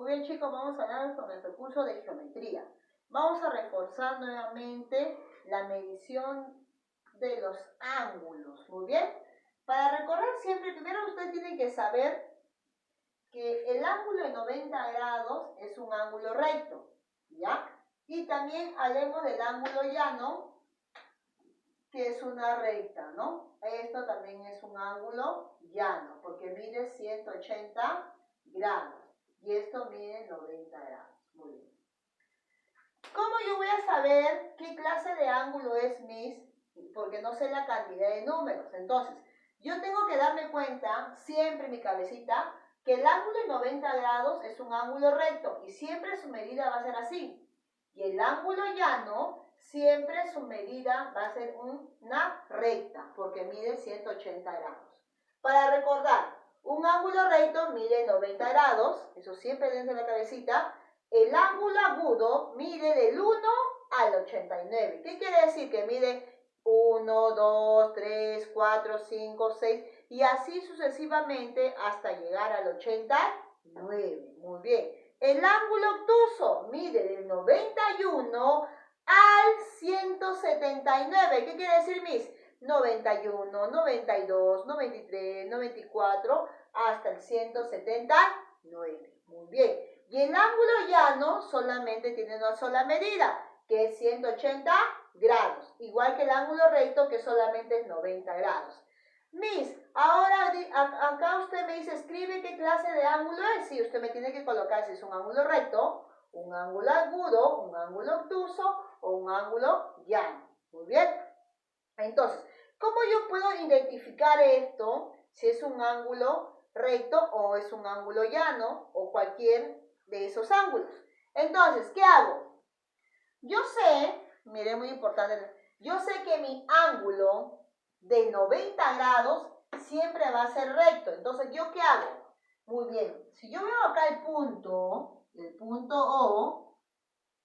Muy bien, chicos, vamos a hablar con nuestro curso de geometría. Vamos a reforzar nuevamente la medición de los ángulos. Muy bien. Para recordar siempre, primero ustedes tienen que saber que el ángulo de 90 grados es un ángulo recto, ¿ya? Y también hablemos del ángulo llano, que es una recta, ¿no? Esto también es un ángulo llano, porque mide 180 grados. Y esto mide 90 grados. Muy bien. ¿Cómo yo voy a saber qué clase de ángulo es mis? Porque no sé la cantidad de números. Entonces, yo tengo que darme cuenta, siempre en mi cabecita, que el ángulo de 90 grados es un ángulo recto y siempre su medida va a ser así. Y el ángulo llano, siempre su medida va a ser una recta, porque mide 180 grados. Para recordar, un ángulo recto mide 90 grados, eso siempre dentro de la cabecita. El ángulo agudo mide del 1 al 89. ¿Qué quiere decir? Que mide 1, 2, 3, 4, 5, 6 y así sucesivamente hasta llegar al 89. Muy bien. El ángulo obtuso mide del 91 al 179. ¿Qué quiere decir, Miss? 91, 92, 93, 94 hasta el 179. Muy bien. Y el ángulo llano solamente tiene una sola medida, que es 180 grados. Igual que el ángulo recto, que solamente es 90 grados. Miss, ahora acá usted me dice, escribe qué clase de ángulo es. Sí, usted me tiene que colocar si es un ángulo recto, un ángulo agudo, un ángulo obtuso o un ángulo llano. Muy bien. Entonces, ¿cómo yo puedo identificar esto? Si es un ángulo recto o es un ángulo llano o cualquier de esos ángulos. Entonces, ¿qué hago? Yo sé, mire, muy importante, yo sé que mi ángulo de 90 grados siempre va a ser recto. Entonces, ¿yo qué hago? Muy bien, si yo veo acá el punto O,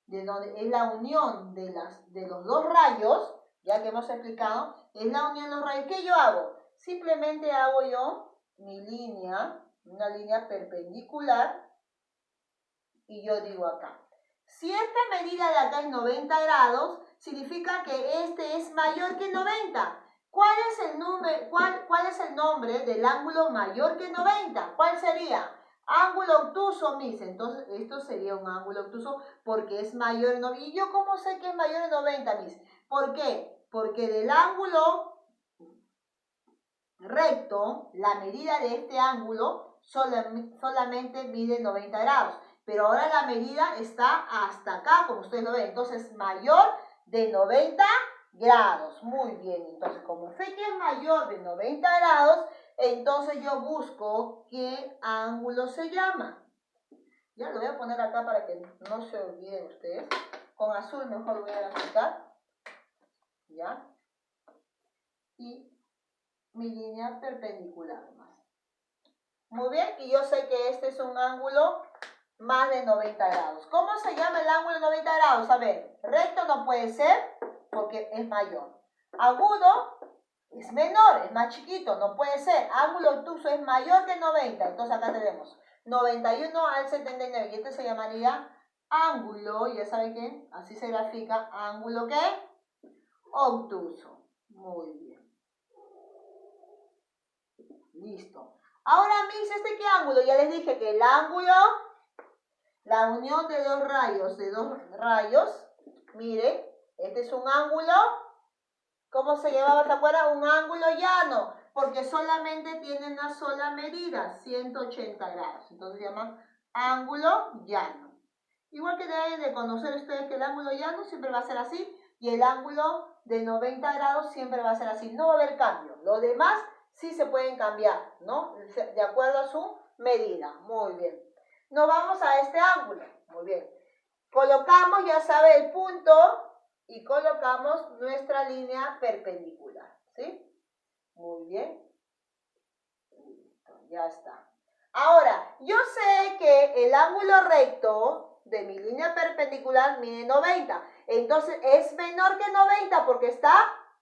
de donde es la unión de los dos rayos, ya que hemos explicado, es la unión de los rayos. ¿Qué yo hago? Simplemente hago yo mi línea, una línea perpendicular, y yo digo acá, si esta medida de acá es 90 grados, significa que este es mayor que 90. ¿Cuál es el nombre del ángulo mayor que 90? ¿Cuál sería? Ángulo obtuso, Miss. Entonces, esto sería un ángulo obtuso porque es mayor de 90. ¿Y yo cómo sé que es mayor de 90, Miss? ¿Por qué? Porque del ángulo recto, la medida de este ángulo solamente mide 90 grados. Pero ahora la medida está hasta acá, como ustedes lo ven. Entonces, mayor de 90 grados. Muy bien. Entonces, como sé que es mayor de 90 grados, entonces yo busco qué ángulo se llama. Ya lo voy a poner acá para que no se olviden ustedes. Con azul mejor lo voy a aplicar. ¿Ya? Y mi línea perpendicular más. Muy bien, y yo sé que este es un ángulo más de 90 grados. ¿Cómo se llama el ángulo de 90 grados? A ver, recto no puede ser porque es mayor. Agudo es menor, es más chiquito, no puede ser. Ángulo obtuso es mayor que 90. Entonces acá tenemos 91 al 79. Y este se llamaría ángulo, ya saben que así se grafica, ángulo ¿qué? Obtuso. Muy bien. Listo. Ahora, Miss, ¿este qué ángulo? Ya les dije que el ángulo, la unión de dos rayos, miren, este es un ángulo, ¿cómo se llamaba? ¿Se acuerdan? Un ángulo llano, porque solamente tiene una sola medida, 180 grados. Entonces se llama ángulo llano. Igual que deben de conocer ustedes que el ángulo llano siempre va a ser así, y el ángulo de 90 grados siempre va a ser así. No va a haber cambio. Lo demás sí se pueden cambiar, ¿no? De acuerdo a su medida. Muy bien. Nos vamos a este ángulo. Muy bien. Colocamos, ya sabe, el punto y colocamos nuestra línea perpendicular. ¿Sí? Muy bien. Listo, ya está. Ahora, yo sé que el ángulo recto de mi línea perpendicular mide 90. Entonces, es menor que 90 porque está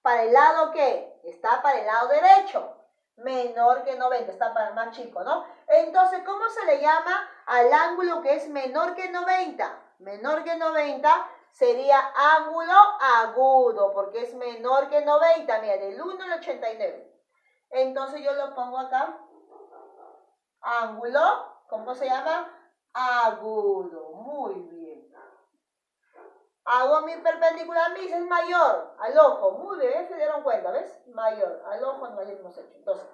para el lado ¿qué? Está para el lado derecho. menor que 90, está para el más chico, ¿no? Entonces, ¿cómo se le llama al ángulo que es menor que 90? Menor que 90 sería ángulo agudo, porque es menor que 90, mira, del 1 al 89. Entonces yo lo pongo acá, ángulo, ¿cómo se llama? Agudo, muy bien. Hago mi perpendicular, mis es mayor al ojo, muy bien, se dieron cuenta, ¿ves? Mayor, al ojo no hemos hecho. Entonces,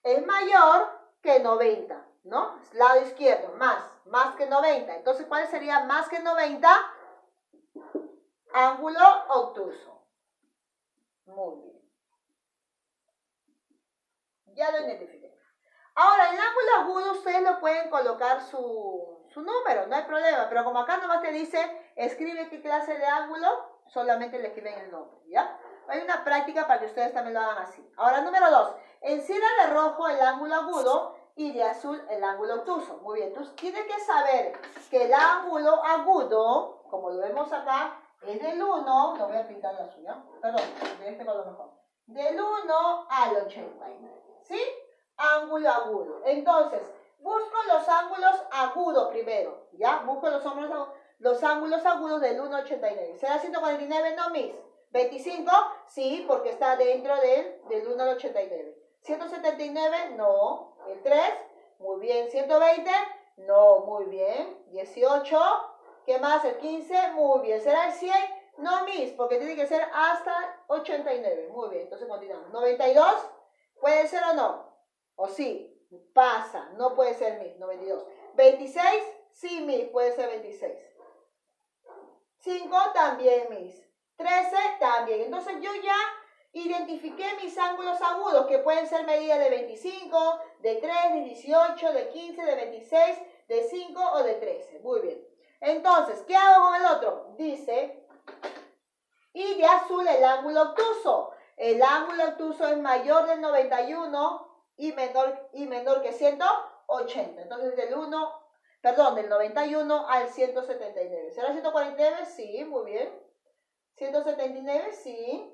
es mayor que 90, ¿no? Lado izquierdo, más que 90. Entonces, ¿cuál sería más que 90? Ángulo obtuso. Muy bien. Ya lo identifiqué. Ahora, el ángulo agudo ustedes lo pueden colocar su número, no hay problema. Pero como acá nomás te dice, escribe qué clase de ángulo, solamente le escriben el nombre, ¿ya? Hay una práctica para que ustedes también lo hagan así. Ahora, número 2. Encierra de rojo el ángulo agudo y de azul el ángulo obtuso. Muy bien, entonces tienes que saber que el ángulo agudo, como lo vemos acá, es del 1, lo voy a pintar la suya, perdón, de este color mejor, del 1 al 89, ¿sí? Ángulo agudo. Entonces, busco los ángulos agudos primero, ¿ya? Busco los ángulos agudos del 1 al 89. ¿Será 149? No, mis. 25, sí, porque está dentro del 1 al 89. 179, no. El 3, muy bien. 120, no, muy bien. 18, ¿qué más? El 15, muy bien. ¿Será el 100? No, mis, porque tiene que ser hasta 89. Muy bien, entonces continuamos. 92, ¿puede ser o no? O sí, pasa, no puede ser mis, 92. 26, sí, mis, puede ser 26. 5 también, mis. 13 también. Entonces yo ya identifiqué mis ángulos agudos, que pueden ser medidas de 25, de 3, de 18, de 15, de 26, de 5 o de 13. Muy bien. Entonces, ¿qué hago con el otro? Dice, y de azul el ángulo obtuso. El ángulo obtuso es mayor del 91 y menor que 180. Entonces, del 91 al 179. ¿Será 149? Sí, muy bien. 179, sí.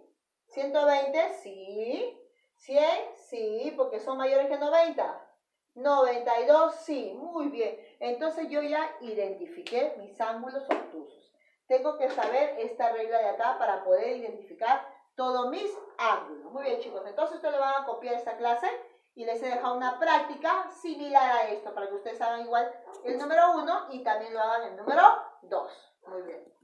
120, sí. 100, sí, porque son mayores que 90. 92, sí, muy bien. Entonces yo ya identifiqué mis ángulos obtusos. Tengo que saber esta regla de acá para poder identificar todos mis ángulos. Muy bien, chicos. Entonces ustedes le van a copiar esta clase y les he dejado una práctica similar a esto para que ustedes hagan igual el número 1 y también lo hagan el número 2. Muy bien.